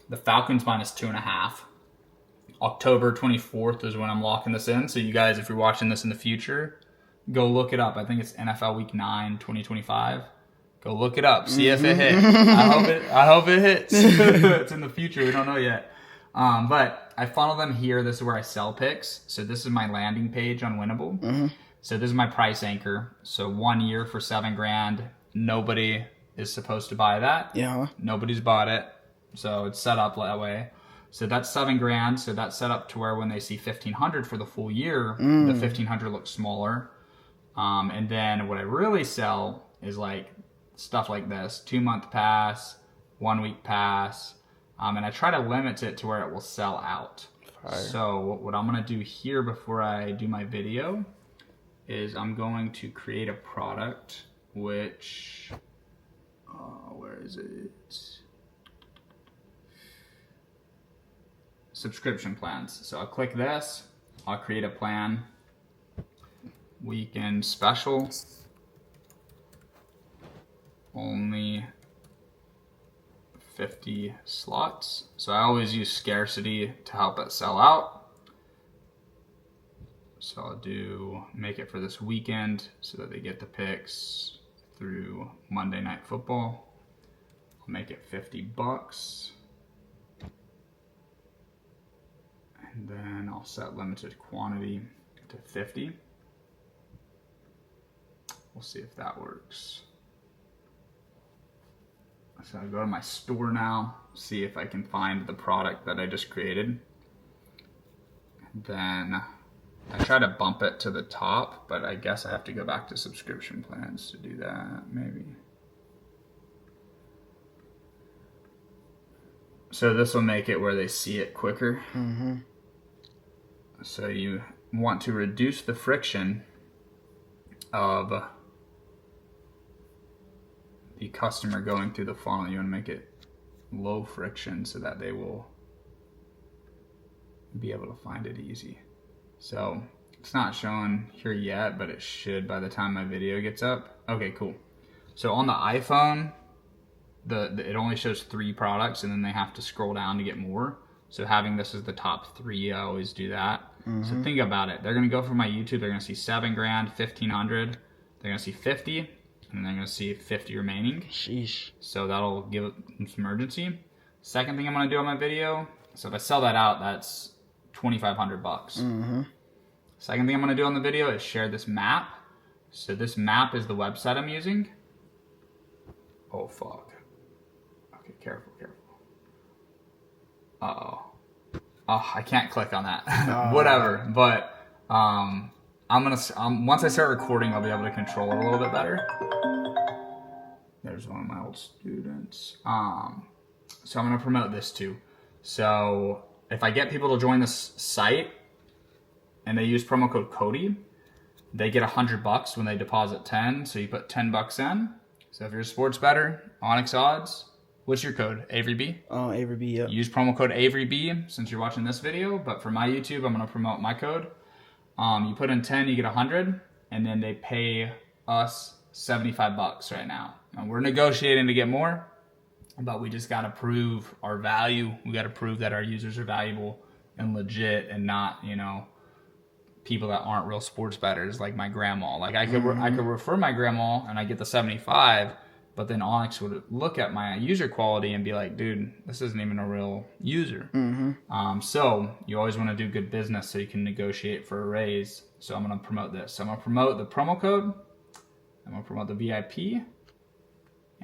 the Falcons -2.5. October 24th is when I'm locking this in. So you guys, if you're watching this in the future, go look it up. I think it's NFL Week 9, 2025. Go look it up. See if it hits. I hope it hits. It's in the future. We don't know yet. But I funnel them here. This is where I sell picks. So this is my landing page on Winnable. So this is my price anchor. So 1 year for $7,000. Nobody is supposed to buy that. Yeah. Nobody's bought it. So it's set up that way. So that's $7,000. So that's set up to where when they see 1,500 for the full year, the 1,500 looks smaller. And then what I really sell is like stuff like this: 2-month pass, 1 week pass. And I try to limit it to where it will sell out. Fire. So what I'm going to do here before I do my video is I'm going to create a product, which, where is it? Subscription plans. So I'll click this, I'll create a plan, weekend special, only 50 slots. So I always use scarcity to help it sell out. So I'll make it for this weekend so that they get the picks through Monday Night Football. I'll make it $50. And then I'll set limited quantity to 50. We'll see if that works. So I'll go to my store now, see if I can find the product that I just created. And then I try to bump it to the top, but I guess I have to go back to subscription plans to do that, maybe. So this will make it where they see it quicker. So you want to reduce the friction of the customer going through the funnel. You want to make it low friction so that they will be able to find it easy. So it's not showing here yet, but it should by the time my video gets up. Okay, cool. So on the iPhone, it only shows 3 products, and then they have to scroll down to get more. So having this as the top 3, I always do that. So think about it. They're going to go for my YouTube. They're going to see $7,000, 1,500. They're going to see 50, and then they're going to see 50 remaining. Sheesh. So that'll give them some urgency. Second thing I'm going to do on my video. So if I sell that out, that's $2,500. Second thing I'm going to do on the video is share this map. So this map is the website I'm using. Oh, fuck. Okay, careful. Uh-oh. Oh, I can't click on that. Whatever. But I'm gonna once I start recording, I'll be able to control it a little bit better. There's one of my old students. So I'm gonna promote this too. So if I get people to join this site and they use promo code Cody, they get $100 when they deposit 10. So you put $10 in. So if you're a sports bettor, Onyx Odds, what's your code? AveryB? Oh, Avery B, yep. Use promo code AveryB since you're watching this video. But for my YouTube, I'm going to promote my code. You put in 10, you get 100, and then they pay us $75 right now. And we're negotiating to get more, but we just got to prove our value. We got to prove that our users are valuable and legit, and not, you know, people that aren't real sports bettors like my grandma. Like I could refer my grandma and I get the 75, but then Onyx would look at my user quality and be like, dude, this isn't even a real user. So you always want to do good business so you can negotiate for a raise. So I'm going to promote this. So I'm going to promote the promo code. I'm going to promote the VIP,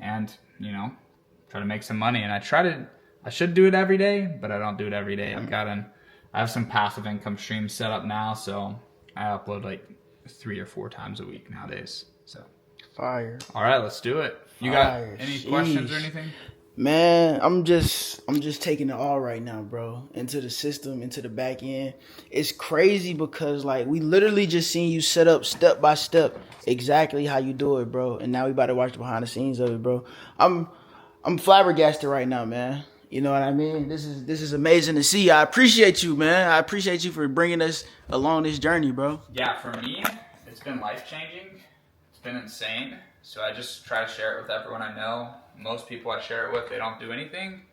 and, you know, try to make some money. And I should do it every day, but I don't do it every day. I have some passive income streams set up now, so I upload like 3 or 4 times a week nowadays. So Fire. all right, let's do it. You got Fire. any Sheesh. questions or anything? Man, I'm just taking it all right now, bro. Into the system, into the back end. It's crazy because like we literally just seen you set up step by step exactly how you do it, bro. And now we about to watch the behind the scenes of it, bro. I'm flabbergasted right now, man. You know what I mean? This is amazing to see. I appreciate you, man. I appreciate you for bringing us along this journey, bro. Yeah, for me, it's been life-changing. It's been insane. So I just try to share it with everyone I know. Most people I share it with, they don't do anything.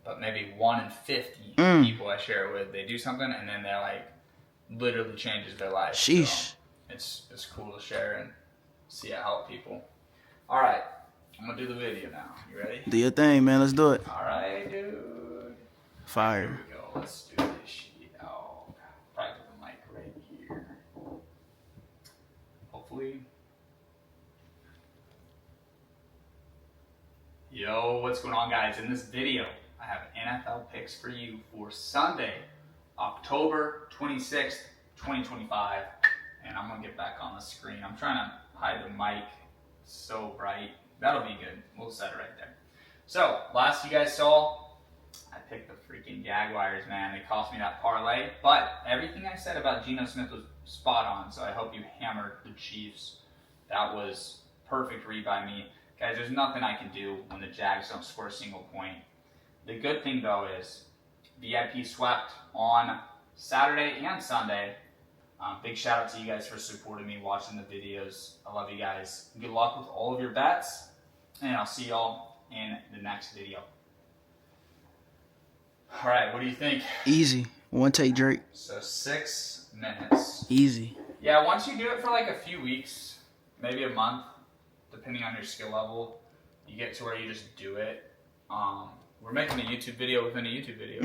But maybe 1 in 50 people I share it with, they do something, and then they're like, literally changes their life. Sheesh. So it's cool to share and see it help people. All right, I'm gonna do the video now. You ready? Do your thing, man. Let's do it. All right, dude. Fire. Here we go. Let's do this shit. Oh, probably put the mic right here. Hopefully. Yo, what's going on, guys? In this video, I have NFL picks for you for Sunday, October 26th, 2025. And I'm going to get back on the screen. I'm trying to hide the mic. It's so bright. That'll be good. We'll set it right there. So, last you guys saw, I picked the freaking Jaguars, man. They cost me that parlay. But everything I said about Geno Smith was spot on. So I hope you hammered the Chiefs. That was perfect read by me. Guys, there's nothing I can do when the Jags don't score a single point. The good thing, though, is VIP swept on Saturday and Sunday. Big shout out to you guys for supporting me, watching the videos. I love you guys. Good luck with all of your bets, and I'll see y'all in the next video. All right, what do you think? Easy. One take, Drake. So 6 minutes. Easy. Yeah, once you do it for like a few weeks, maybe a month, depending on your skill level, you get to where you just do it. We're making a YouTube video within a YouTube video.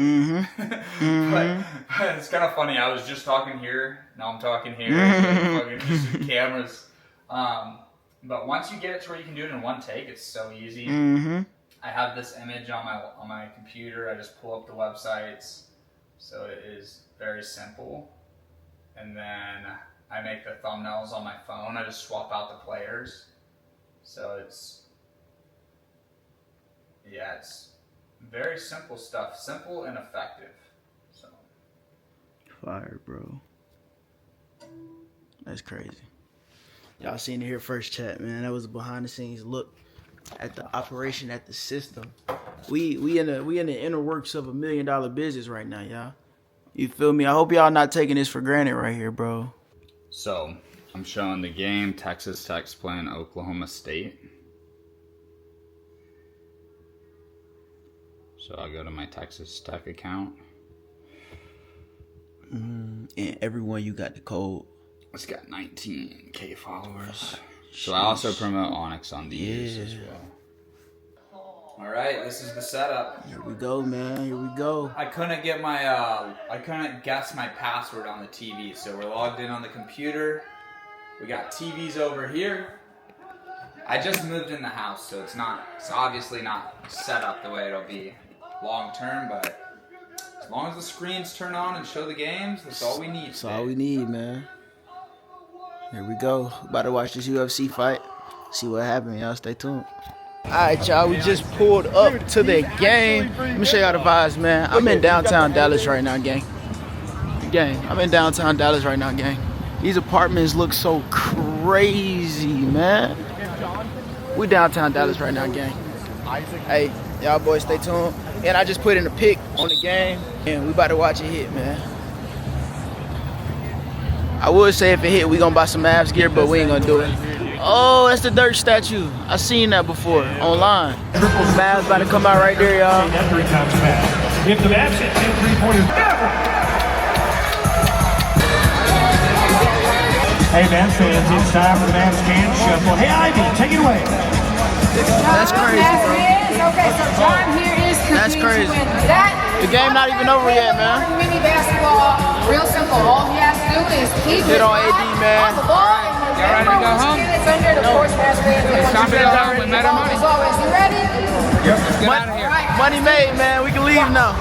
But it's kind of funny. I was just talking here. Now I'm talking here. Fucking just cameras. But once you get it to where you can do it in one take, it's so easy. I have this image on my computer. I just pull up the websites. So it is very simple. And then I make the thumbnails on my phone. I just swap out the players. So it's very simple stuff. Simple and effective. So Fire, bro. That's crazy. Y'all seen it here first, chat, man. That was a behind the scenes look at the operation, at the system. We in the inner works of $1 million business right now, y'all. You feel me? I hope y'all not taking this for granted right here, bro. So I'm showing the game. Texas Tech's playing Oklahoma State. So I'll go to my Texas Tech account. And everyone, you got the code. It's got 19K followers. So I also promote Onyx on these as well. All right, this is the setup. Here we go, man. Here we go. I couldn't get my I couldn't guess my password on the TV, so we're logged in on the computer. We got TVs over here. I just moved in the house, so it's obviously not set up the way it'll be long term, but as long as the screens turn on and show the games, that's all we need. That's all we need, man. Here we go. About to watch this UFC fight. See what happens, y'all. Stay tuned. Alright, y'all, we just pulled up to the game. Let me show y'all the vibes, man. I'm in downtown Dallas right now, gang. I'm in downtown Dallas right now, gang. These apartments look so crazy, man. We downtown Dallas right now, gang. Hey, y'all boys stay tuned. And I just put in a pic on the game, and we about to watch it hit, man. I would say if it hit, we gonna buy some Mavs gear, but we ain't gonna do it. Oh, that's the Dirk statue. I seen that before online. Mavs about to come out right there, y'all. If the Mavs hit 2 3-pointers, hey, Mavs fans, it's time for the Mavs can shuffle. Hey, Ivy, take it away. That's crazy, bro. Okay, so John here is That's crazy. That The game not even over yet, man. Mini basketball, real simple. All he has to do is keep Hit his on eye AD, man. on the ball, and Y'all ready to go home? It's under the force mask. Time to go home with better money. As always, you ready? Let's get out of here. Money made, man. We can leave now.